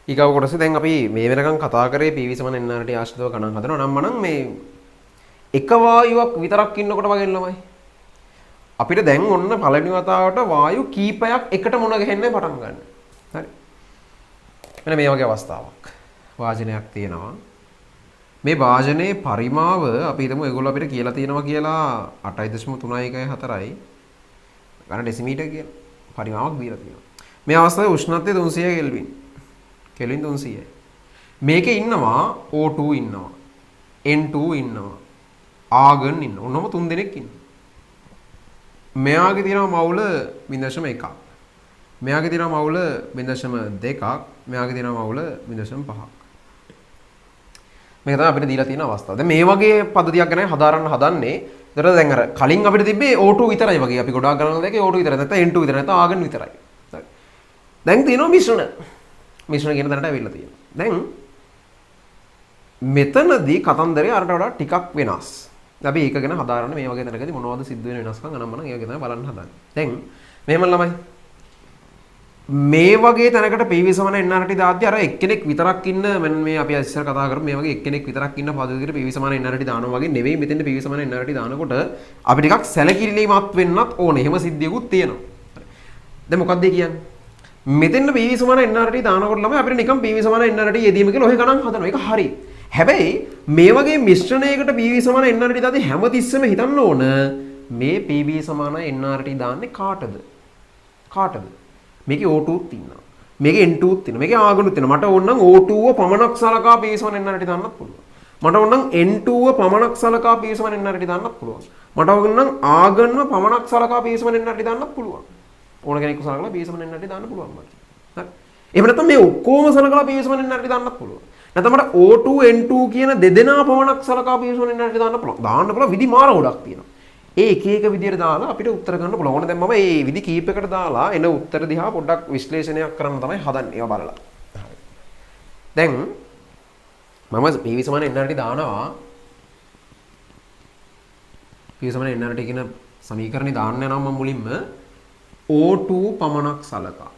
ඊගව කොටසේ දැන් අපි මේ වෙනකන් කතා කරේ PV සමාන NRT ආශ්‍රිතව ගණන් හදනවා නම් මනම් මේ එක වායුවක් විතරක් ඉන්නකොට වගේ ළමයි අපිට දැන් ඔන්න පළවෙනි වතාවට වායු කීපයක් එකට මුණ ගැහෙන්න පටන් ගන්න. හරි. මෙන්න මේ වගේ අවස්ථාවක්. වාජනයක් තියෙනවා. මේ වාජනයේ පරිමාව අපි හිතමු ඒගොල්ලෝ අපිට කියලා තියෙනවා කියලා 8.314යි ගන්න ඩෙසිමීටර් කියලා පරිමාවක් දීලා තියෙනවා. මේ අවස්ථාවේ උෂ්ණත්වය 300 කෙල්වින්. කෙල්වින් 300යි. මේකේ ඉන්නවා O2 ඉන්නවා. N2 ඉන්නවා. ආගන් ඉන්නවා. ඔන්නම තුන් දෙනෙක් ඉන්නවා. මෙයාගේ තියෙනවා මවුල 0.1ක්. මෙයාගේ තියෙනවා මවුල 0.2ක්. මෙයාගේ තියෙනවා මවුල 0.5ක්. මේක තමයි අපිට දීලා තියෙන අවස්ථාව. දැන් මේ වගේ පද්ධතියක් ගැන හදාරන්න හදන්නේ. ඒතර දැන් අර කලින් අපිට තිබ්බේ O2 විතරයි වගේ. අපි ගොඩාක් ගණන් දැක්කේ O2 විතරයි. නැත්නම් N2 විතරයි. නැත්නම් ආගන් විතරයි. හරි. දැන් තියෙනවා මිශ්‍රණ. මිශ්‍රණ කියන තැනට ඇවිල්ලා තියෙනවා. දැන් මෙතනදී කතන්දරය අරට වඩා ටිකක් වෙනස්. අපි ඒක ගැන හදාරන්න මේ වගේ තැනකදී මොනවද සිද්ධ වෙන වෙනස්කම් අනම්මනම් ඒක තමයි බලන්න හදන්නේ. දැන් මෙහෙම ළමයි මේ වගේ තැනකට PV සමාන NRT දාද්දී අර එක්කෙනෙක් විතරක් ඉන්න මම මේ අපි ඉස්සර කතා කරමු මේ වගේ එක්කෙනෙක් විතරක් ඉන්න පද්ධතියකට PV සමාන NRT දානවා වගේ නෙවෙයි මෙතෙන්ද PV සමාන NRT දානකොට අපි ටිකක් සැලකිලිමත් වෙන්නත් ඕනේ. එහෙම සිද්ධියකුත් තියෙනවා. දැන් මොකක්ද කියන්නේ? මෙතෙන්ද PV සමාන NRT දානකොට ළමයි අපිට නිකන් PV සමාන NRT යෙදීම කියලා ඔය ගණන් හදනවා. ඒක හරි. හැබැයි මේ වගේ මිශ්‍රණයකට PV සමාන NRT දාදී හැමතිස්සෙම හිතන්න ඕන මේ PV සමාන NRT දාන්නේ කාටද? කාටද? මේකේ O2ත් ඉන්නවා. මේකේ N2ත් ඉන්නවා. මේකේ ආගනුත් ඉන්නවා. මට ඕන නම් O2ව පමණක් සලකා PV සමාන NRT දාන්නත් පුළුවන්. මට ඕන නම් N2ව පමණක් සලකා PV සමාන NRT දාන්නත් පුළුවන්. මට ඕන නම් ආගන්ව පමණක් සලකා PV සමාන NRT දාන්නත් පුළුවන්. ඕන කෙනෙක්ව සලකලා PV සමාන NRT දාන්න පුළුවන් මට. හරි. එහෙම නැත්නම් මේ ඔක්කොම සලකලා PV සමාන NRT දාන්නත් පුළුවන්. නැත්නම් මට O2 N2 කියන දෙදෙනා පමණක් සලකා PV සමාන NRT දාන්න පුළුවන්. දාන්න පුළුවන් විදි මාර ගොඩක් තියෙනවා. ඒ එක එක විදියට දාලා අපිට උත්තර ගන්න පුළුවන්. ඕන දැන් මම මේ විදි කීපයකට දාලා එන උත්තර දිහා පොඩ්ඩක් විශ්ලේෂණයක් කරන්න තමයි හදන්නේ. ඒවා බලලා. හරි. දැන් මම PV සමාන NRT දානවා. PV සමාන NRT කියන සමීකරණේ දාන්න යනවා මම මුලින්ම O2 පමණක් සලකා.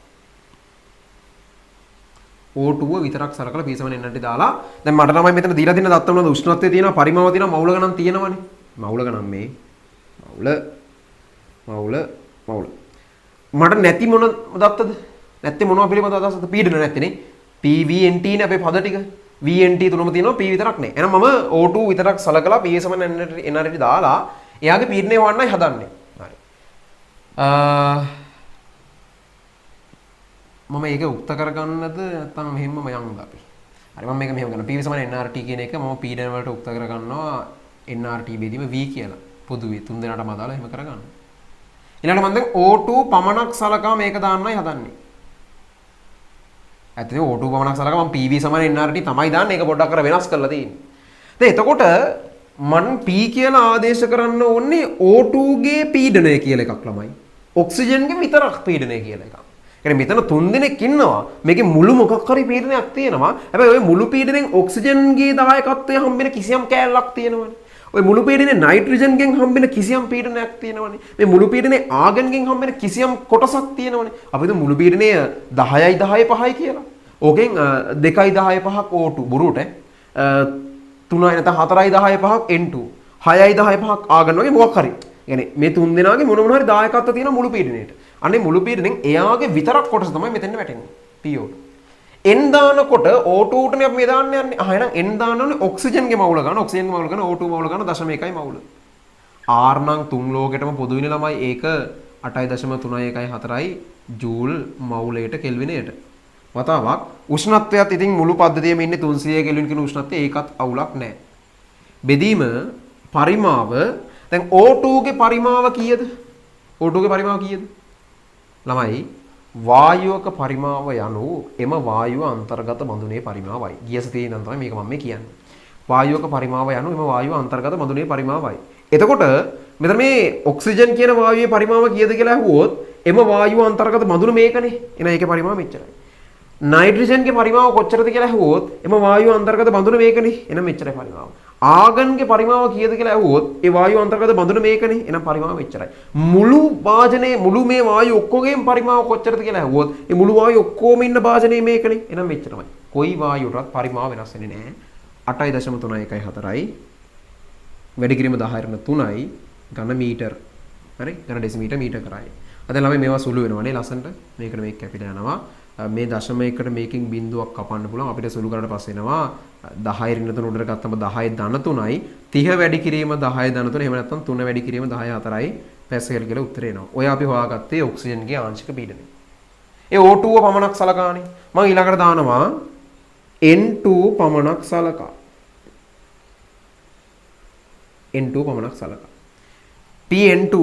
O2 විතරක් සලකලා PV සමාන NRT දාලා දැන් මට තමයි මෙතන දීලා තියෙන දත්ත මොනවද? උෂ්ණත්වය තියෙනවා, පරිමාව තියෙනවා, මවුල ගණන් තියෙනවනේ. මවුල ගණන් මේ මවුල මට නැති මොන දත්තද? නැත්තේ මොනවා පිළිබඳව අදහසද? පීඩන නැත්තේනේ. PVNT නේ අපේ පද ටික. VNT තුනම තියෙනවා P විතරක් නෑ. එහෙනම් මම O2 විතරක් සලකලා PV සමාන NRT දාලා එයාගේ පීඩනය හොයන්නයි හදන්නේ. හරි. මම ඒක උක්ත කරගන්නද නැත්නම් මෙහෙමම යන්නද අපි? හරි මම මේක මෙහෙම කරනවා. PV සමාන NRT කියන එක මම පීඩන වලට උක්ත කරගන්නවා NRT බෙදීම V කියලා. පොදුවේ තුන් දෙනාටම අදාලා එහෙම කරගන්න. ඊළඟට මම දැන් O2 පමණක් සලකා මේක දාන්නයි හදන්නේ. ඇත්තටම O2 පමණක් සලකා මම PV සමාන NRT තමයි දාන්නේ. ඒක පොඩ්ඩක් කර වෙනස් කරලා තියෙන්නේ. දැන් එතකොට මම P කියලා ආදේශ කරන්න ඕනේ O2 ගේ පීඩනය කියලා එකක් ළමයි. ඔක්සිජන්ගේ විතරක් පීඩනය කියලා එකක්. يعني මෙතන තුන් දෙනෙක් ඉන්නවා. මේකේ මුළු මොකක් හරි පීඩනයක් තියෙනවා. හැබැයි ওই මුළු පීඩනෙන් ඔක්සිජන්ගේ දායකත්වය හම්බෙන කිසියම් කෑල්ලක් තියෙනවනේ. ඔය මුළු පීඩනේ නයිට්‍රජන්ගෙන් හම්බෙන කිසියම් පීඩනයක් තියෙනවනේ. මේ මුළු පීඩනේ ආගන්ගෙන් හම්බෙන කිසියම් කොටසක් තියෙනවනේ. අපි හිතමු මුළු පීඩනය 10යි 10යි 5යි කියලා. ඕකෙන් 2යි 10යි 5ක් O2 බුරුට 3යි නැත්නම් 4යි 10යි 5ක් N2 6යි 10යි 5ක් ආගන් වගේ මොකක් හරි. يعني මේ තුන් දෙනාගේ මොන හරි දායකත්වය තියෙන මුළු පීඩනයේට. අනේ මුළු පීඩනෙන් එයාගේ විතරක් කොටස තමයි මෙතෙන් වැටෙන්නේ. PO2. N දානකොට O2 උටනේ අපි මේ දාන්න යන්නේ. එහෙනම් N දාන්න ඕනේ ඔක්සිජන්ගේ මවුල ගන්න. ඔක්සිජන්ගේ මවුල ගන්න O2 මවුල ගන්න 0.1යි මවුල. R නම් තුන් ලෝකෙටම පොදු වෙන ළමයි ඒක 8.314යි ජූල් මවුලයට කෙල්විනයට. වතාවක් උෂ්ණත්වයත් ඉතින් මුළු පද්ධතියෙම ඉන්නේ 300 කෙල්වින් කියන උෂ්ණත්වය ඒකත් අවුලක් නැහැ. බෙදීම පරිමාව දැන් O2 ගේ පරිමාව කීයද? O2 ගේ පරිමාව කීයද? ළමයි වායුවක පරිමාව යනු එම වායුව අන්තර්ගත බඳුනේ පරිමාවයි. ගිය සතියේ ඉඳන් තමයි මේක මම කියන්නේ. වායුවක පරිමාව යනු එම වායුව අන්තර්ගත බඳුනේ පරිමාවයි. එතකොට මෙතන මේ ඔක්සිජන් කියන වායුවේ පරිමාව කීයද කියලා අහුවොත් එම වායුව අන්තර්ගත බඳුන මේකනේ. එහෙනම් ඒකේ පරිමාව මෙච්චරයි. නයිට්‍රජන්ගේ පරිමාව කොච්චරද කියලා අහුවොත් එම වායුව අන්තර්ගත බඳුන මේකනේ. එහෙනම් මෙච්චරයි පරිමාව. ආගන්ගේ පරිමාව කීයද කියලා ඇහුවොත් ඒ වායු අන්තර්ගත බඳුන මේකනේ. එහෙනම් පරිමාව මෙච්චරයි. මුළු වාජනේ මුළු මේ වායු ඔක්කොගේම පරිමාව කොච්චරද කියලා ඇහුවොත් ඒ මුළු වායු ඔක්කොම ඉන්න වාජනේ මේකනේ. එහෙනම් මෙච්චරමයි. කොයි වායුවටත් පරිමාව වෙනස් වෙන්නේ නැහැ. 8.314යි වැඩි කිරීම 10/3යි ඝන මීටර. හරි? ඝන ඩෙසිමීටර මීටර කරයි. අද ළමයි මේවා සුළු වෙනවනේ ලස්සනට. මේකට මේක කැපිලා යනවා. මේ දශමයකට මේකෙන් බිඳුවක් කපන්න පුළුවන්. අපිට සුළු කරලා පස්සේ එනවා 10 ඍණ 3 උඩට ගත්තම 10 ධන 3යි 30 වැඩි කිරීම 10 ධන 3 එහෙම නැත්නම් 3 වැඩි කිරීම 10 4යි පැස්කල් කියලා උත්තරේ එනවා. ඔය අපි හොයාගත්තේ ඔක්සිජන්ගේ ආංශික පීඩනය. ඒ O2 පමණක් සලකානේ. මම ඊළඟට දානවා N2 පමණක් සලකා. N2 පමණක් සලකා. PN2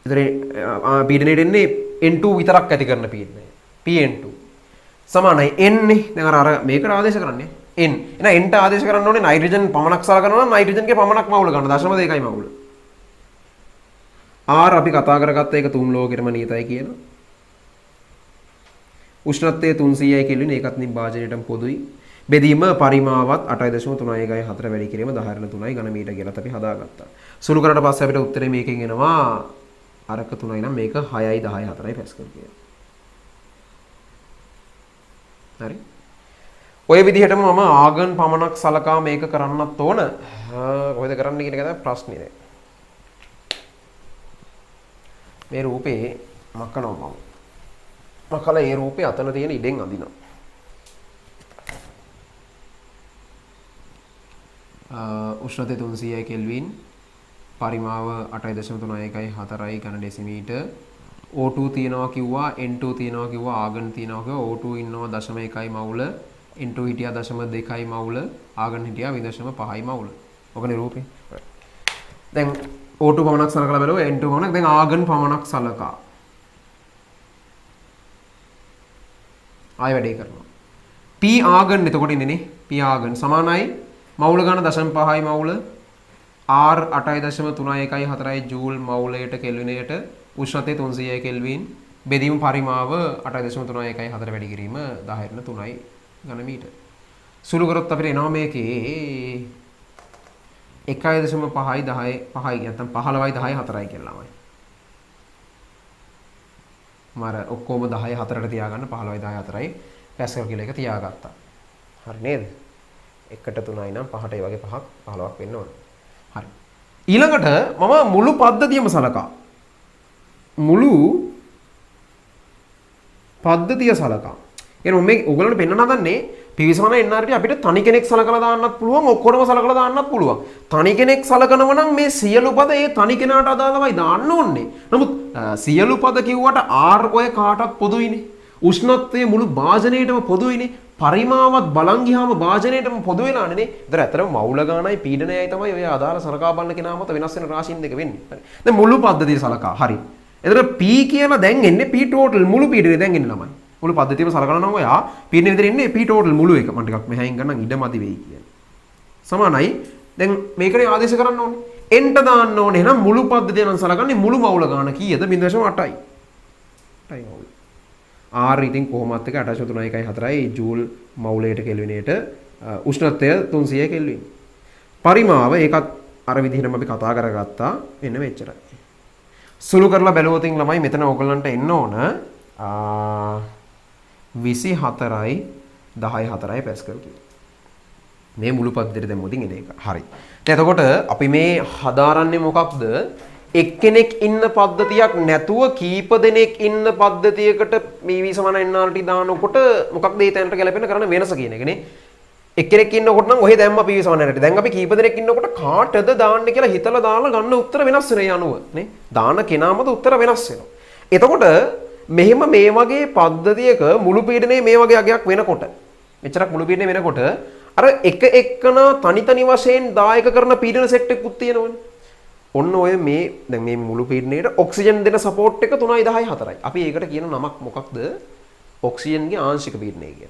ඉතින් පීඩනයට එන්නේ N2 විතරක් ඇති කරන පීඩනය. PN2 සමානයි N නේ. දැන් අර මේකට ආදේශ කරන්නේ N. එහෙනම් N ට ආදේශ කරන්න ඕනේ නයිට්‍රජන් පමණක් සලකනවා නම් නයිට්‍රජන්ගේ පමණක් මවුල ගන්න 0.2යි මවුල. R අපි කතා කරගත්ත එක තුන් ලෝකෙටම නියතයි කියලා. උෂ්ණත්වය 300යි කෙල්වින් ඒකත් නිභාජනයටම පොදුයි. බෙදීම පරිමාවත් 8.314 වැඩි කිරීම 10/3යි ඝන මීටර කියලා අපි හදාගත්තා. සුළු කරලා පස්සේ අපිට උත්තරේ මේකෙන් එනවා අරක 3යි නම් මේක 6යි 10යි 4යි පැස්කල් කියලා. හරි. ඔය විදිහටම මම ආගන් පමණක් සලකා මේක කරන්නත් ඕන. කොහෙද කරන්නේ කියන එක තමයි ප්‍රශ්නේ දැන්. මේ රූපේ මකනවා මම. මකලා ඒ රූපේ අතන තියෙන ඉඩෙන් අඳිනවා. උෂ්ණත්වය 300යි කෙල්වින් පරිමාව 8.314යි ඝන ඩෙසිමීටර O2 තියනවා කිව්වා N2 තියනවා කිව්වා ආගන් තියනවා කිව්වා O2 ඉන්නවා 0.1යි මවුල N2 හිටියා 0.2යි මවුල ආගන් හිටියා 0.5යි මවුල. ඔකනේ රූපේ. දැන් O2 පමණක් සලකලා බලුවා N2 පමණක් දැන් ආගන් පමණක් සලකා. ආයෙ වැඩේ කරනවා. P ආගන් එතකොට ඉන්නේනේ P ආගන් සමානයි මවුල ගන්න 0.5යි මවුල R 8.314යි ජූල් මවුලයට කෙල්විනයට උෂ්ණත්වය 300යි කෙල්වින් බෙදීම පරිමාව 8.314 වැඩි කිරීම 10/3යි ඝන මීටර. සුළු කරොත් අපිට එනවා මේකේ 1.5යි 10යි 5යි නැත්නම් 15යි 10යි 4යි කියලාමයි. මාර ඔක්කොම 10යි 4ට තියාගන්න 15යි 10යි 4යි පැස්කල් කියලා එක තියාගත්තා. හරි නේද? 1ට 3යි නම් 5ට ඒ වගේ 5ක් 15ක් වෙන්න ඕන. හරි. ඊළඟට මම මුළු පද්ධතියම සලකා. මුළු පද්ධතිය සලකා. එහෙනම් මේ ඔයගොල්ලන්ට පෙන්වන්න හදන්නේ පිවිසමන NRT අපිට තනි කෙනෙක් සලකලා දාන්නත් පුළුවන් ඔක්කොටම සලකලා දාන්නත් පුළුවන්. තනි කෙනෙක් සලකනවා නම් මේ සියලු පද ඒ තනි කෙනාට අදාළවයි දාන්න ඕනේ. නමුත් සියලු පද කිව්වට R ඔය කාටත් පොදුයිනේ. උෂ්ණත්වයේ මුළු භාජනයේටම පොදුයිනේ. පරිමාවත් බලන් ගියාම භාජනයේටම පොදු වෙලානේ නේ. ඒතර ඇත්තටම මවුල ගානයි පීඩනයයි තමයි ඔය ආදාළ සලකා බලන කෙනා මත වෙනස් වෙන රාශීන් දෙක වෙන්නේ. හරි. දැන් මුළු පද්ධතිය සලකා. හරි. එතන P කියලා දැන් එන්නේ P total මුළු පීඩනය දැන් එන්නේ ළමයි. මුළු පද්ධතියම සලකනවා නම් ඔයා පීඩනය විතර එන්නේ P total මුළු එක. මම ටිකක් මෙහායින් ගන්නම් ඉඩමදි වෙයි කියන්නේ. සමානයි. දැන් මේකනේ ආදේශ කරන්න ඕනේ. එන්ට දාන්න ඕනේ. එහෙනම් මුළු පද්ධතිය නම් සලකන්නේ මුළු මවුල ගාන කීයද? 0.8යි. 8යි මවුල. R ඉතින් කොහොමත් එක 8.314යි ජූල් මවුලයට කෙල්විනයට උෂ්ණත්වය 300 කෙල්වින්. පරිමාව ඒකත් අර විදිහටම අපි කතා කරගත්තා. මෙන්න මෙච්චරයි. සුළු කරලා බැලුවොත් ළමයි මෙතන ඕගලන්ට එන්න ඕන 24යි 10/4යි පැස්කල් කියලා. මේ මුළු පද්ධතියට දැම්මොත් එන එක. හරි. දැන් එතකොට අපි මේ හදාරන්නේ මොකක්ද? එක්කෙනෙක් ඉන්න පද්ධතියක් නැතුව කීප දෙනෙක් ඉන්න පද්ධතියකට PV සමාන NRT දානකොට මොකක්ද ඒ තැනට ගැලපෙන කරන වෙනස කියන එකනේ. එක්කෙනෙක් ඉන්නකොට නම් ඔහෙ දැම්ම PV සමාන NRT. දැන් අපි කීප දෙනෙක් ඉන්නකොට කාටද දාන්න කියලා හිතලා දාලා ගන්න උත්තර වෙනස් වෙන යනුව නේ. දාන කෙනාමද උත්තර වෙනස් වෙනවා. එතකොට මෙහෙම මේ වගේ පද්ධතියක මුළු පීඩනයේ මේ වගේ අගයක් වෙනකොට මෙච්චරක් මුළු පීඩනය වෙනකොට අර එක එක්කනා තනි තනි වශයෙන් දායක කරන පීඩන සෙට් එකකුත් තියෙනවනේ. ඔන්න ඔය මේ දැන් මේ මුළු පීඩනයේට ඔක්සිජන් දෙන සපෝට් එක 3යි 10යි 4යි. අපි ඒකට කියන නමක් මොකක්ද? ඔක්සිජන්ගේ ආංශික පීඩනය කියන්නේ.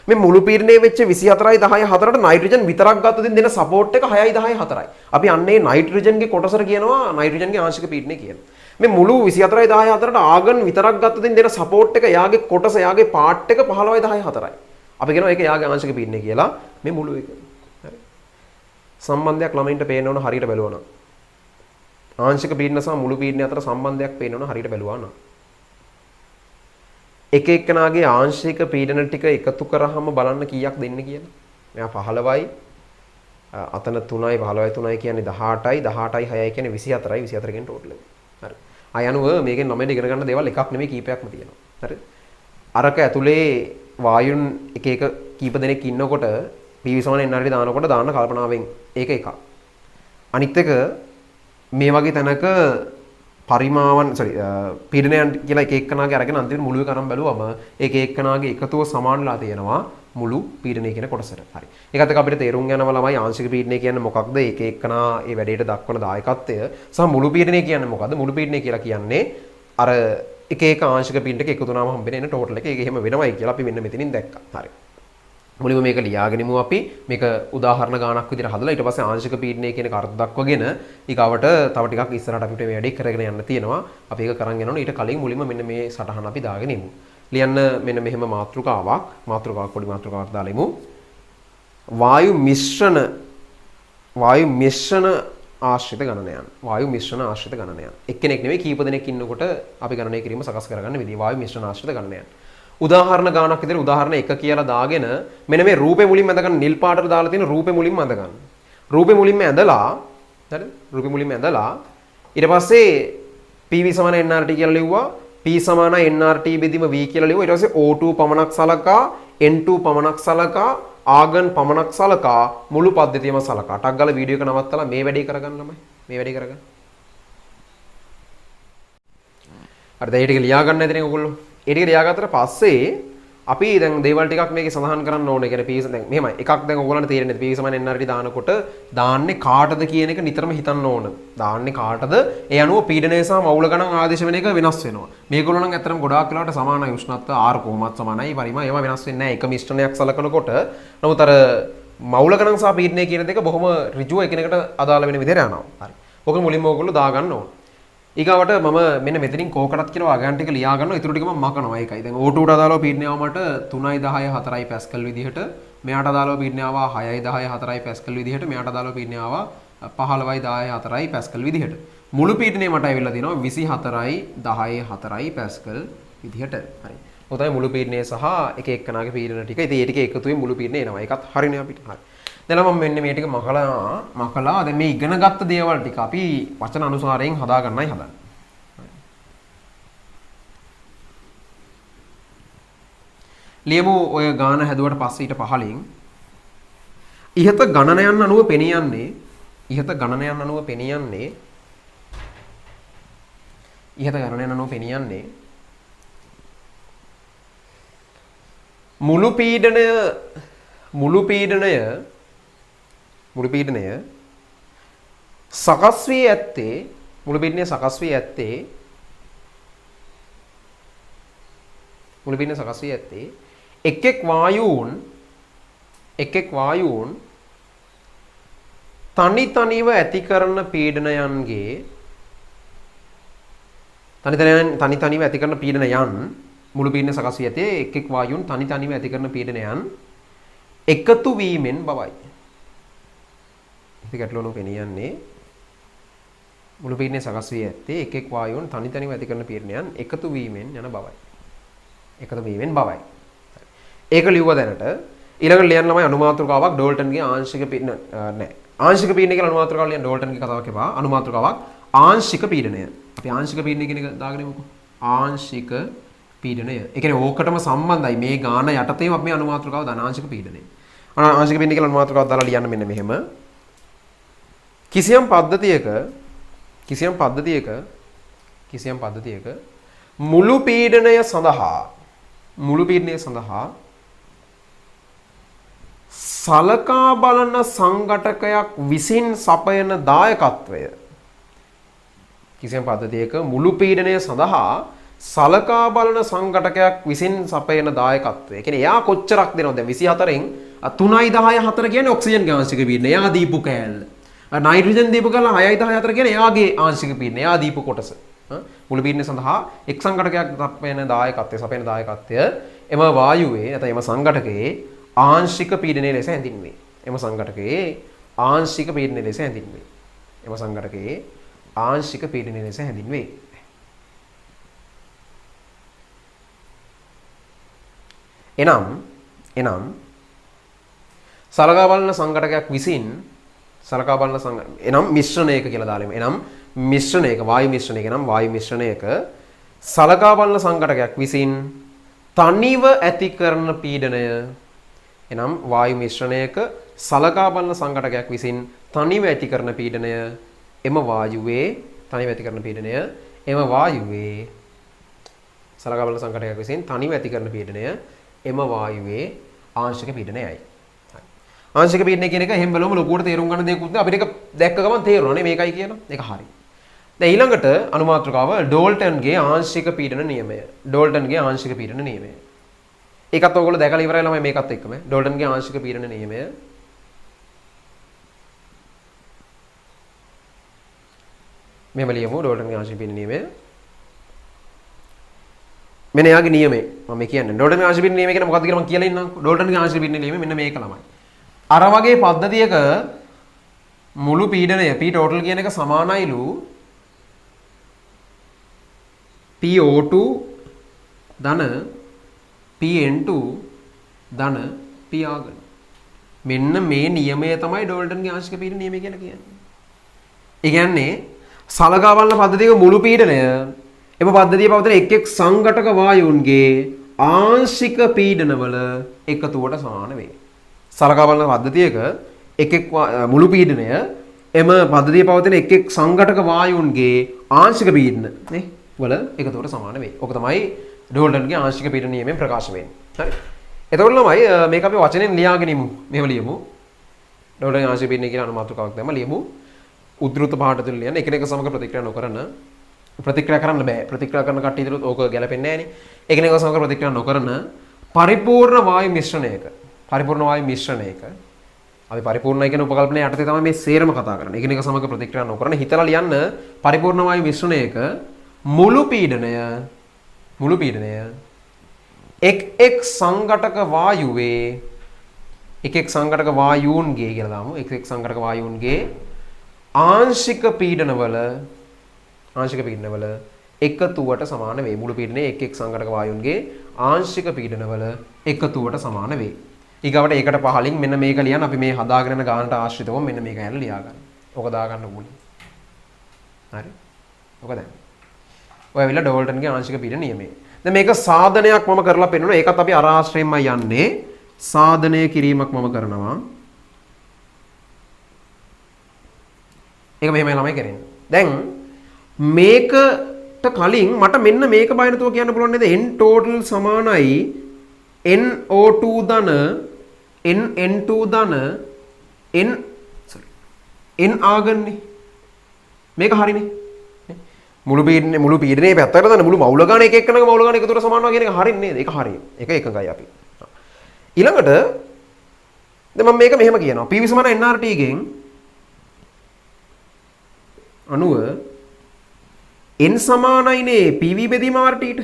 මේ මුළු පීඩනයේ වෙච්ච 24යි 10යි 4ට නයිට්‍රජන් විතරක් ගත්තොත් දෙන සපෝට් එක 6යි 10යි 4යි. අපි අන්නේ නයිට්‍රජන්ගේ කොටසට කියනවා නයිට්‍රජන්ගේ ආංශික පීඩනය කියලා. මේ මුළු 24යි 10යි 4ට ආගන් විතරක් ගත්තොත් දෙන සපෝට් එක යාගේ කොටස යාගේ පාර්ට් එක 15යි 10යි 4යි. අපි කියනවා ඒක යාගේ ආංශික පීඩනය කියලා මේ මුළු එක. හරි. සම්බන්ධයක් ළමයින්ට පේන්න ඕන හරියට බැලුවා නම්. ආංශික පීඩන සහ මුළු පීඩනය අතර සම්බන්ධයක් පේන්න ඕන හරියට බැලුවා නම්. එක එක්කනාගේ ආංශික පීඩන ටික එකතු කරාම බලන්න කීයක් දෙන්නේ කියලා. මෙයා 15යි අතන 3යි 15යි 3යි කියන්නේ 18යි 18යි 6යි කියන්නේ 24යි 24 කියන්නේ ටෝටල් එක. හරි. ආය අනුව මේකෙන් ළමයින්ට ඉගෙන ගන්න දේවල් එකක් නෙමෙයි කීපයක්ම තියෙනවා. හරි. අරක ඇතුලේ වායුන් එක එක කීප දෙනෙක් ඉන්නකොට PV සමාන NRT දානකොට දාන්න කල්පනාවෙන් ඒක එකක්. අනිත් එක මේ වගේ තැනක පරිමාවන් පීඩනයන් කියලා එක එක්කනාගේ අරගෙන අන්තිමට මුළු එක අරන් බැලුවම ඒක එක්කනාගේ එකතුව සමානලා තියෙනවා මුළු පීඩනය කියන කොටසට. හරි. ඒකත් එක්ක අපිට තේරුම් යනවා ළමයි ආංශික පීඩනය කියන්නේ මොකක්ද? ඒක එක්කනා ඒ වැඩේට දක්වන දායකත්වය සහ මුළු පීඩනය කියන්නේ මොකද්ද? මුළු පීඩනය කියලා කියන්නේ අර එක එක ආංශික පීඩනයක එකතු වුණාම හම්බෙන එන ටෝටල් එක. ඒක එහෙම වෙනවයි කියලා අපි මෙන්න මෙතනින් දැක්කා. හරි. මුලින්ම මේක ලියාගෙනමු අපි මේක උදාහරණ ගානක් විදිහට හදලා ඊට පස්සේ ආංශික පීඩනය කියන කාර්ය දක්වගෙන ඊගාවට තව ටිකක් ඉස්සරහට අපිට මේ වැඩේ කරගෙන යන්න තියෙනවා. අපි ඒක කරන් යනවනේ ඊට කලින් මුලින්ම මෙන්න මේ සටහන අපි දාගෙන ඉමු. ලියන්න මෙන්න මෙහෙම මාතෘකාවක් පොඩි මාතෘකාවක් දාලා ඉමු. වායු මිශ්‍රණ ආශ්‍රිත ගණනයන්. වායු මිශ්‍රණ ආශ්‍රිත ගණනයන්. එක්කෙනෙක් නෙවෙයි කීප දෙනෙක් ඉන්නකොට අපි ගණනය කිරීම සකස් කරගන්න විදිහ වායු මිශ්‍රණ ආශ්‍රිත ගණනයන්. උදාහරණ ගානක් විදිහට උදාහරණ 1 කියලා දාගෙන මෙන්න මේ රූපේ මුලින්ම ඇඳ ගන්න නිල් පාටට දාලා තියෙන රූපේ මුලින්ම ඇඳ ගන්න. රූපේ මුලින්ම ඇඳලා හරිද? රූපේ මුලින්ම ඇඳලා ඊට පස්සේ PV සමාන NRT කියලා ලිව්වා. P සමාන NRT බෙදීම V කියලා ලිව්වා. ඊට පස්සේ O2 පමණක් සලකා N2 පමණක් සලකා ආගන් පමණක් සලකා මුළු පද්ධතියම සලකා. ටක් ගාලා වීඩියෝ එක නවත්තලා මේ වැඩේ කරගන්න ළමයි. මේ වැඩේ කරගන්න. හරිද? ඒ ටික ලියා ගන්න නැතිනේ ඔයගොල්ලෝ. ඒ ටික ලියාගත්තට පස්සේ අපි දැන් දේවල් ටිකක් මේකේ සඳහන් කරන්න ඕනේ. කියන්නේ PV දැන් මෙහෙමයි. එකක් දැන් ඔයගොල්ලන්ට තේරෙන්නේ PV සමාන NRT දානකොට දාන්නේ කාටද කියන එක නිතරම හිතන්න ඕන. දාන්නේ කාටද? ඒ අනුව පීඩනය සහ මවුල ගණන් ආදේශ වෙන එක වෙනස් වෙනවා. මේගොල්ලෝ නම් ඇත්තටම ගොඩාක් වෙලාවට සමානයි උෂ්ණත්ව R කොහොමත් සමානයි පරිමාණ ඒවා වෙනස් වෙන්නේ නැහැ. එක මිශ්‍රණයක් සලකනකොට නමුත් අර මවුල ගණන් සහ පීඩනය කියන දෙක බොහොම ඍජුව එකිනෙකට අදාළ වෙන විදිහට යනවා. හරි. ඔක මුලින්ම ඔයගොල්ලෝ දාගන්න ඕන. ඊගාවට මම මෙන්න මෙතනින් කෝකටත් කියලා අගයන් ටික ලියා ගන්නවා. ඊටු ටික මම මකනවා. ඒකයි. දැන් O2 ට අදාළව පීඩනය ආව මට 3යි 10යි 4යි පැස්කල් විදිහට. මෙයාට අදාළව පීඩනය ආවා 6යි 10යි 4යි පැස්කල් විදිහට. මෙයාට අදාළව පීඩනය ආවා 15යි 10යි 4යි පැස්කල් විදිහට. මුළු පීඩනය මට ඇවිල්ලා තියෙනවා 24යි 10යි 4යි පැස්කල් විදිහට. හරි. ඔය තමයි මුළු පීඩනය සහ එක එක්කනාගේ පීඩන ටික. ඉතින් ඒ ටික එකතුවෙන් මුළු පීඩනය එනවා. ඒකත් හරිනේ අපිට. හරි. දැන් මම මෙන්න මේ ටික මකලා දැන් මේ ඉගෙන ගත්ත දේවල් ටික අපි වචන අනුසාරයෙන් හදා ගන්නයි හදන්නේ. ලියමු ඔය ගාන හැදුවට පස්සේ ඊට පහලින් ඉහත ගණනයන් අනුව පෙනියන්නේ මුළු පීඩනය සකස් වී ඇත්තේ එක් එක් වායූන් තනි තනිව ඇති කරන පීඩනයන්ගේ මුළු පීඩනය සකස් වී ඇත්තේ එක් එක් වායූන් තනි තනිව ඇති කරන පීඩනයන් එකතු වීමෙන් බවයි. ඉතින් ගැටලුවනු පෙනියන්නේ මුළු පීඩනය සකස් වී ඇත්තේ එක් එක් වායූන් තනි තනිව ඇති කරන පීඩනයන් එකතු වීමෙන් බවයි. ඒක ලිව්ව දැනට ඊළඟට ලියන්න ළමයි අනුමාත්‍රකාවක් ඩෝල්ටන්ගේ ආංශික පීඩන ආංශික පීඩනය කියලා අනුමාත්‍රකාවක් ලියන්න ඩෝල්ටන්ගේ කතාවක් එපා. අනුමාත්‍රකාවක් ආංශික පීඩනය. අපි ආංශික පීඩනය කියන එක දාගෙන ඉමුකෝ. ආංශික පීඩනය. ඒ කියන්නේ ඕකටම සම්බන්ධයි මේ ගාන යටතේම අපි මේ අනුමාත්‍රකාව දාන ආංශික පීඩනය. ආංශික පීඩනය කියලා අනුමාත්‍රකාවක් දාලා ලියන්න මෙන්න මෙහෙම. කිසියම් පද්ධතියක මුළු පීඩනය සඳහා සලකා බලන සංඝටකයක් විසින් සපයන දායකත්වය. කිසියම් පද්ධතියක මුළු පීඩනය සඳහා සලකා බලන සංඝටකයක් විසින් සපයන දායකත්වය. ඒ කියන්නේ එයා කොච්චරක් දෙනවද? 24න් 3යි 10යි 4 කියන්නේ ඔක්සිජන් ආංශික පීඩනය. එයා දීපු කෑල්ල. නයිට්‍රජන් දීපු කෑල්ල 6යි 10යි 4 කියන්නේ එයාගේ ආංශික පීඩනය. එයා දීපු කොටස. මුළු පීඩනය සඳහා එක් සංඝටකයක් සපයන දායකත්වය එම වායුවේ නැත්නම් එම සංඝටකයේ ආංශික පීඩනය ලෙස හැඳින්වේ. එම සංඝටකයේ ආංශික පීඩනය ලෙස හැඳින්වේ. එම සංඝටකයේ ආංශික පීඩනය ලෙස හැඳින්වේ. එනම් සලකා බලන සංඝටකයක් විසින් සලකා බලන එනම් මිශ්‍රණයක කියලා දාලා එනම් මිශ්‍රණයක වායු මිශ්‍රණයක නම් වායු මිශ්‍රණයක සලකා බලන සංඝටකයක් විසින් තනිව ඇති කරන පීඩනය එනම් වායු මිශ්‍රණයක සලකා බලන සංඝටකයක් විසින් තනිව ඇති කරන පීඩනය එම වායුවේ තනිව ඇති කරන පීඩනය එම වායුවේ සලකා බලන සංඝටකයක් විසින් තනිව ඇති කරන පීඩනය එම වායුවේ ආංශික පීඩනයයි. ආංශික පීඩනය කියන එක එහෙම බලමු ලොකුවට තේරුම් ගන්න දෙයක් උත් අපිට ඒක දැක්ක ගමන් තේරෙනවානේ මේකයි කියලා. ඒක හරි. දැන් ඊළඟට අනුමාත්‍රකාව ඩෝල්ටන්ගේ ආංශික පීඩන නියමය. ඩෝල්ටන්ගේ ආංශික පීඩන නියමය. ඒකත් ඔයගොල්ලෝ දැකලා ඉවරයි ළමයි මේකත් එක්කම. ඩෝල්ටන්ගේ ආංශික පීඩන නියමය. මෙහෙම ලියමු ඩෝල්ටන්ගේ ආංශික පීඩන නියමය. මෙන්න එයාගේ නියමය. මම කියන්නේ ඩෝල්ටන්ගේ ආංශික පීඩන නියමය කියන මොකක්ද කියලා මම කියලා ඉන්නම්කෝ. ඩෝල්ටන්ගේ ආංශික පීඩන නියමය මෙන්න මේක ළමයි. අර වගේ පද්ධතියක මුළු පීඩනය P total කියන එක සමානයිලු PO2 ධන PN2 ධන P ආගන. මෙන්න මේ නියමය තමයි ඩෝල්ටන්ගේ ආංශික පීඩන නියමය කියලා කියන්නේ. ඒ කියන්නේ සලකා බලන පද්ධතියක මුළු පීඩනය එම පද්ධතියේ පවතින එක් එක් සංඝටක වායුන්ගේ ආංශික පීඩනවල එකතුවට සමාන වේ. සලකා බලන පද්ධතියක එක් එක් මුළු පීඩනය එම පද්ධතියේ පවතින එක් එක් සංඝටක වායුන්ගේ ආංශික පීඩන නේ වල එකතුවට සමාන වේ. ඔක තමයි ඩෝල්ටන්ගේ ආංශික පීඩන නියමයෙන් ප්‍රකාශ වෙන්නේ. හරි. එතකොට ළමයි මේක අපි වචනෙන් ලියාගෙන ඉමු. මෙහෙම ලියමු. ඩෝල්ටන්ගේ ආංශික පීඩනය කියලා අනුමාත්‍රකාවක් දැම්ම ලියමු. උද්දෘත පාඩ තුල ලියන්න එකිනෙක සමග ප්‍රතික්‍රියා නොකරන ප්‍රතික්‍රියා කරන්න බෑ. ප්‍රතික්‍රියා කරන කට්ටිය ඉදිරියට ඕක ගැලපෙන්නේ නැහැ නේ. එකිනෙක සමග ප්‍රතික්‍රියා නොකරන පරිපූර්ණ වායු මිශ්‍රණයක පරිපූර්ණ වායු මිශ්‍රණයක අපි පරිපූර්ණයි කියන උපකල්පනයේ යටතේ තමයි මේ සේරම කතා කරන්නේ. එකිනෙක සමග ප්‍රතික්‍රියා නොකරන හිතලා ලියන්න පරිපූර්ණ වායු මිශ්‍රණයක මුළු පීඩනය එක් එක් සංඝටක වායුවේ එක් එක් සංඝටක වායුන්ගේ කියලා දාමු. එක් එක් සංඝටක වායුන්ගේ ආංශික පීඩනවල එකතුවට සමාන වේ. මුළු පීඩනයේ එක් එක් සංඝටක වායුන්ගේ ආංශික පීඩනවල එකතුවට සමාන වේ. ඊගවට ඒකට පහලින් මෙන්න මේක ලියන්න අපි මේ හදාගෙන යන ගානට ආශ්‍රිතව මෙන්න මේක ඇරලා ලියා ගන්න. ඔක දා ගන්න ඕනේ. හරි. ඔක දැන්. ඔය ඇවිල්ලා ඩෝල්ටන්ගේ ආංශික පීඩන නියමය. දැන් මේක සාධනයක් මම කරලා පෙන්නනවා. ඒකත් අපි අර ආශ්‍රයෙන්මයි යන්නේ. සාධනය කිරීමක් මම කරනවා. ඒක මෙහෙමයි ළමයි කරන්නේ. දැන් මේකට කලින් මට මෙන්න මේක බයනතුව කියන්න පුළුවන් නේද? n total සමානයි NO2 ධන NN2 ධන n ආගන්නේ. මේක හරිනේ. මුළු පීඩනයේ පැත්තකට දාන මුළු මවුල ගාන එක එක්කනක මවුල ගාන එකතුර සමානවා කියන එක හරින්නේ නේද? ඒක හරියි. ඒක එකඟයි අපි. ඊළඟට දැන් මම මේක මෙහෙම කියනවා. PV සමාන NRT ගෙන් අනුව n සමානයිනේ PV බෙදීම RT ට.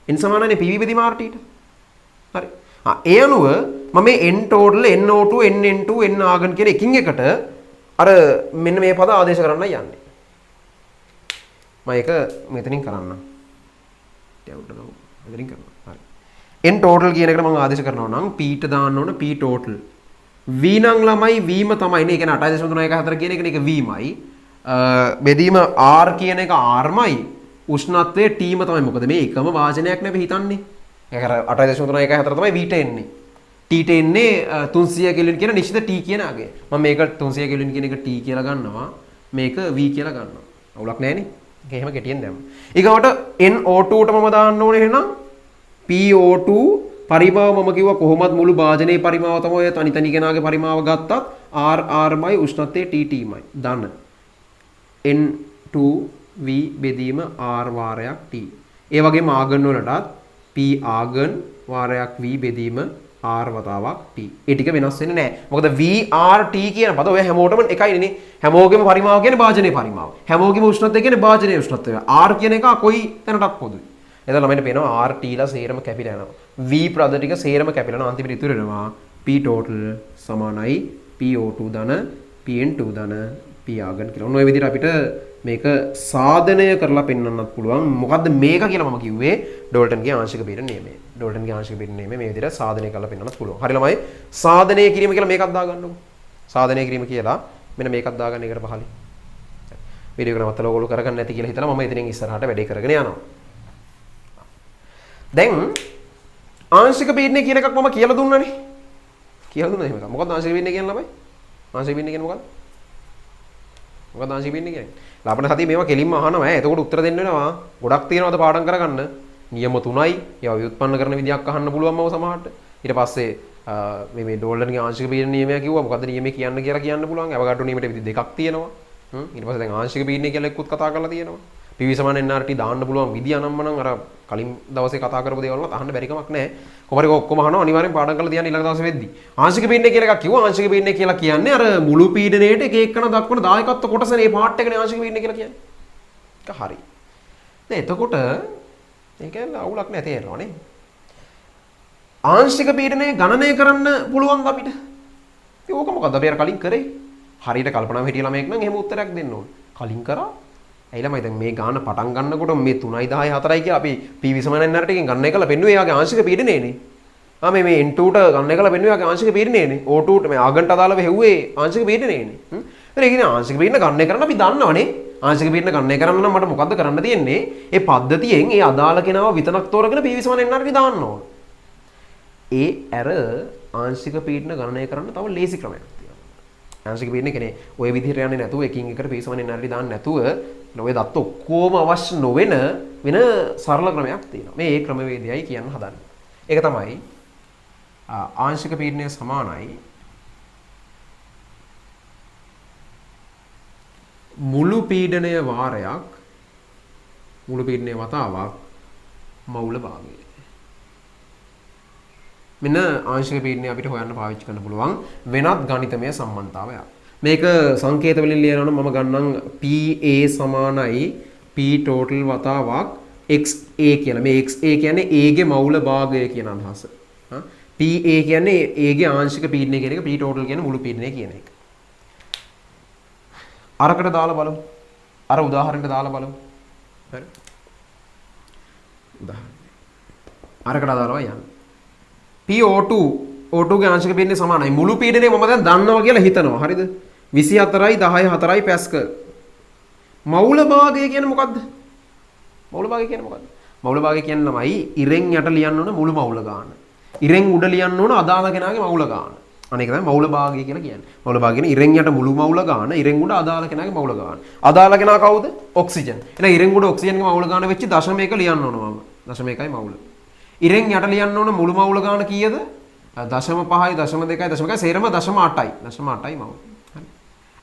n සමානයිනේ PV බෙදීම RT ට. හරි. ඒ අනුව මම මේ n total NO2 NN2 n argon කියන එකින් එකට අර මෙන්න මේ පද ආදේශ කරන්න යන්නේ. මම ඒක මෙතනින් කරන්නම්. මෙතනින් කරනවා. හරි. n total කියන එකට මම ආදේශ කරනවා නම් p ට දාන්න ඕන p total. v නම් ළමයි vම තමයි නේ. ඒ කියන්නේ 8.314 කියන එක නේ v මයි. බෙදීම r කියන එක r මයි. උෂ්ණත්වය t ම තමයි. මොකද මේ එකම වාචනයක් නේ අපි හිතන්නේ. ඒක අර 8.314 තමයි v ට එන්නේ. t ට එන්නේ 300 කෙල්වින් කියන නිශ්චිත t කියන අගය. මම මේක 300 කෙල්වින් කියන එක t කියලා ගන්නවා. මේක v කියලා ගන්නවා. අවුලක් නැහැ නේ. ඒක එහෙම කෙටියෙන් දැම්ම. ඊගවට NO2 ට මම දාන්න ඕනේ එහෙනම් PO2 පරිමාව මම කිව්වා කොහොමත් මුළු භාජනයේ පරිමාව තමයි ඔය තනි තනි කෙනාගේ පරිමාව ගත්තත් R මයි උෂ්ණත්වයේ TT මයි. ධන N2V බෙදීම R වාරයක් T. ඒ වගේම ආගන් වලටත් P ආගන් වාරයක් V බෙදීම R වතාවක් T. ඒ ටික වෙනස් වෙන්නේ නැහැ. මොකද VRT කියන පද ඔය හැමෝටම එකයිනේ. හැමෝගෙම පරිමාව කියන්නේ භාජනයේ පරිමාව. හැමෝගෙම උෂ්ණත්වය කියන්නේ භාජනයේ උෂ්ණත්වය. R කියන එක කොයි තැනටත් පොදුයි. එතන ළමයින්ට පේනවා RT ලා සේරම කැපිලා යනවා. V ප්‍රද ටික සේරම කැපිලා යනවා. අන්තිමට ඉතුරු වෙනවා P total සමානයි P PO2 ධන PN2 ධන P ආගන් කියලා. ඔන්න ඔය විදිහට අපිට මේක සාධනය කරලා පෙන්වන්නත් පුළුවන්. මොකද්ද මේක කියලා මම කිව්වේ ඩෝල්ටන්ගේ ආංශික පීඩන නියමය. ඩෝල්ටන්ගේ ආංශික පීඩන නියමය මේ විදිහට සාධනය කරලා පෙන්වන්නත් පුළුවන්. හරි ළමයි සාධනය කිරීම කියලා මේකක් දාගන්නකො. සාධනය කිරීම කියලා මෙන්න මේකක් දාගන්න එකට පහලින්. වීඩියෝ එක නවත්තලා ඔයගොල්ලෝ කරගන්න නැති කියලා හිතලා මම එතනින් ඉස්සරහට වැඩේ කරගෙන යනවා. දැන් ආංශික පීඩනය කියන එකක් මම කියලා දුන්නානේ. කියලා දුන්නා එහෙම එකක්. මොකක්ද ආංශික පීඩනය කියන්නේ ළමයි? ආංශික පීඩනය කියන්නේ මොකක්ද? මොකක්ද ආංශික පීඩනය කියන්නේ? ලබන සතියේ මේවා කෙලින්ම අහනවා ඈ. එතකොට උත්තර දෙන්න වෙනවා. ගොඩක් තියෙනවද පාඩම් කරගන්න? නියම 3යි. ඒවා ව්‍යුත්පන්න කරන විදියක් අහන්න පුළුවන්මව සමහරට. ඊට පස්සේ මේ ඩෝල්ටන්ගේ ආංශික පීඩන නියමය කිව්වා. මොකද්ද නියමය කියන්න කියලා කියන්න පුළුවන්. අවගාඩෝ නියමයට විදි දෙකක් තියෙනවා. ඊට පස්සේ දැන් ආංශික පීඩනය කියලා එක්කුත් කතා කරලා තියෙනවා. PV සමාන NRT දාන්න පුළුවන් විදිය අනම්මනම් අර කලින් දවසේ කතා කරපු දේවල් වලත් අහන්න බැරි කමක් නැහැ. කොහොමද ඒක ඔක්කොම අහනවා අනිවාර්යෙන් පාඩම් කරලා තියන්න ඊළඟ දවසේ වෙද්දි. ආංශික පීඩනය කියලා එකක් කිව්වා. ආංශික පීඩනය කියලා කියන්නේ අර මුළු පීඩනයේට එක එකන දක්වන දායකත්ව කොටසනේ මේ පාර්ට් එකනේ ආංශික පීඩනය කියලා කියන්නේ. ඒක හරි. දැන් එතකොට ඒක අවුලක් නැහැ තේරෙනවා නේ. ආංශික පීඩනය ගණනය කරන්න පුළුවන් අපිට. ඒක ඕක මොකද්ද අපි අර කලින් කරේ? හරියට කල්පනාව හිටිය ළමයෙක් නම් එහෙම උත්තරයක් දෙන්න ඕන. කලින් කරා. ඇයි ළමයි දැන් මේ ගාන පටන් ගන්නකොට මේ 3යි 10යි 4යි කියලා අපි PV සමාන NRT එකෙන් ගණනය කරලා පෙන්නුවේ එයාගේ ආංශික පීඩනයනේ. මේ N2ට ගණනය කරලා පෙන්නුවේ එයාගේ ආංශික පීඩනයනේ. O2ට මේ ආගන්ට අදාළව හෙව්වේ ආංශික පීඩනයනේ. ඒ කියන්නේ ආංශික පීඩන ගණනය කරන්න අපි දන්නවනේ. ආංශික පීඩන ගණනය කරන්න නම් මට මොකද්ද කරන්න තියෙන්නේ? ඒ පද්ධතියෙන් ඒ අදාළ කෙනාව විතරක් තෝරගෙන PV සමාන NRT දාන්න ඕන. ඒ ඇර ආංශික පීඩන ගණනය කරන්න තව ලේසි ක්‍රමයක් තියෙනවා. ආංශික පීඩන කියන්නේ ওই විදිහට යන්නේ නැතුව එකින් එකට PV සමාන NRT දාන්න නැතුව ඔය දත්ත ඔක්කොම අවශ්‍ය නොවන වෙන සරල ක්‍රමයක් තියෙනවා. මේ ක්‍රමවේදයයි කියන්න හදන්නේ. ඒක තමයි ආංශික පීඩනය සමානයි මුළු පීඩනය වාරයක් මුළු පීඩනය වතාවක් මවුල භාගය. මෙන්න ආංශික පීඩනය අපිට හොයන්න පාවිච්චි කරන්න පුළුවන් වෙනත් ගණිතමය සම්බන්ධතාවයක්. මේක සංකේත වලින් ලියනවා නම් මම ගන්නම් PA සමානයි P total වතාවක් XA කියලා. මේ XA කියන්නේ A ගේ මවුල භාගය කියන අදහස. PA කියන්නේ A ගේ ආංශික පීඩනය කියන එක, P total කියන්නේ මුළු පීඩනය කියන එක. අරකට දාලා බලමු. අර උදාහරණයට දාලා බලමු. හරි. උදාහරණ. අරකට දාලා යන්න. PO2 O2 ගේ ආංශික පීඩනය සමානයි මුළු පීඩනය මම දැන් දන්නවා කියලා හිතනවා. හරිද? 24යි 10යි 4යි පැස්කල්. මවුල භාගය කියන්නේ මොකද්ද? මවුල භාගය කියන්නේ මොකද්ද? මවුල භාගය කියන්නේ ළමයි ඉරෙන් යට ලියන්න ඕන මුළු මවුල ගාන. ඉරෙන් උඩ ලියන්න ඕන අදාළ කෙනාගේ මවුල ගාන. අනේක තමයි මවුල භාගය කියලා කියන්නේ. මවුල භාගය කියන්නේ ඉරෙන් යට මුළු මවුල ගාන, ඉරෙන් උඩ අදාළ කෙනාගේ මවුල ගාන. අදාළ කෙනා කවුද? ඔක්සිජන්. එහෙනම් ඉරෙන් උඩ ඔක්සිජන්ගේ මවුල ගාන වෙච්ච දශමයක ලියන්න ඕන මම. දශමයකයි මවුල. ඉරෙන් යට ලියන්න ඕන මුළු මවුල ගාන කීයද? 0.5යි 0.2යි 0.1යි සේරම 0.8යි. 0.8යි මවුල.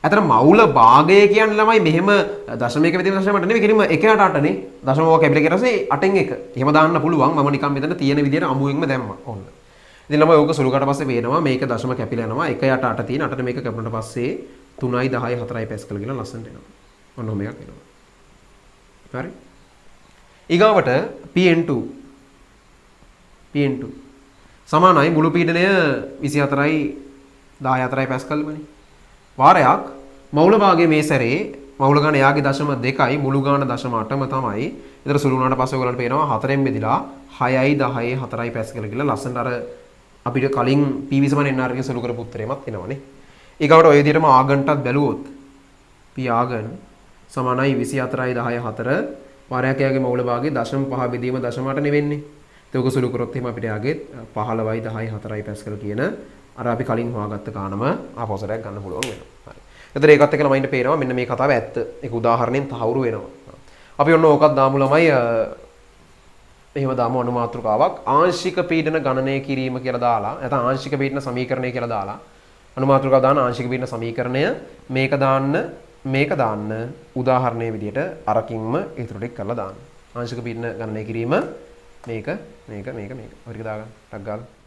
ඇතර මවුල භාගය කියන්නේ ළමයි මෙහෙම දශමයක විදිහට දශමයට නෙවෙයි කෙලින්ම 1/8 නේ. දශම ඕක කැපිලා ඊට පස්සේ 8න් 1. එහෙම දාන්න පුළුවන්. මම නිකන් මෙතන තියෙන විදිහට අමුවෙන්ම දැම්මා. ඔන්න. ඉතින් ළමයි ඕක සුළු කරලා පස්සේ පේනවා මේක දශම කැපිලා යනවා. 1/8 තියෙන 8ට මේක කැපුණාට පස්සේ 3යි 10යි 4යි පැස්කල් කියලා ලස්සනට එනවා. ඔන්න ඔහොම එකක් එනවා. හරි. ඊගාවට PN2 සමානයි මුළු පීඩනය 24යි 14යි පැස්කල් වනේ. වාරයක් මවුල භාගයේ මේ සැරේ මවුල ගාන එයාගේ 0.2යි මුළු ගාන 0.8ම තමයි. ඒතර සුළු වුණාට පස්සේ ඔයගලන්ට පේනවා 4න් බෙදිලා 6යි 10යි 4යි පැස්කල් කියලා ලස්සනට අර අපිට කලින් PV සමාන NR එකේ සුළු කරපු උත්තරේමත් එනවනේ. ඊගවට ඔය විදිහටම ආගන්ටත් බැලුවොත් P ආගන් සමානයි 24යි 10යි 4 වාරයක් එයාගේ මවුල භාගයේ 0.5 බෙදීම 0.8 නෙවෙන්නේ. ඒක සුළු කරොත් එහෙම අපිට යාගේ 15යි 10යි 4යි පැස්කල් කියන අර අපි කලින් හොයාගත්ත ගානම ආපස්සට ගන්න පුළුවන් වෙනවා. හරි. එතකොට ඒකත් එක්ක ළමයින්ට පේනවා මෙන්න මේ කතාව ඇත්ත. ඒක උදාහරණයෙන් තහවුරු වෙනවා. අපි ඔන්න ඕකත් දාමු ළමයි. එහෙම දාමු අනුමාත්‍රකාවක් ආංශික පීඩන ගණනය කිරීම කියලා දාලා නැත්නම් ආංශික පීඩන සමීකරණය කියලා දාලා අනුමාත්‍රකාව දාන ආංශික පීඩන සමීකරණය මේක දාන්න උදාහරණයේ විදිහට අරකින්ම ඉතුරු ටික කරලා දාන්න. ආංශික පීඩන ගණනය කිරීම මේක. ඔය ටික දාගන්න. ටක් ගාලා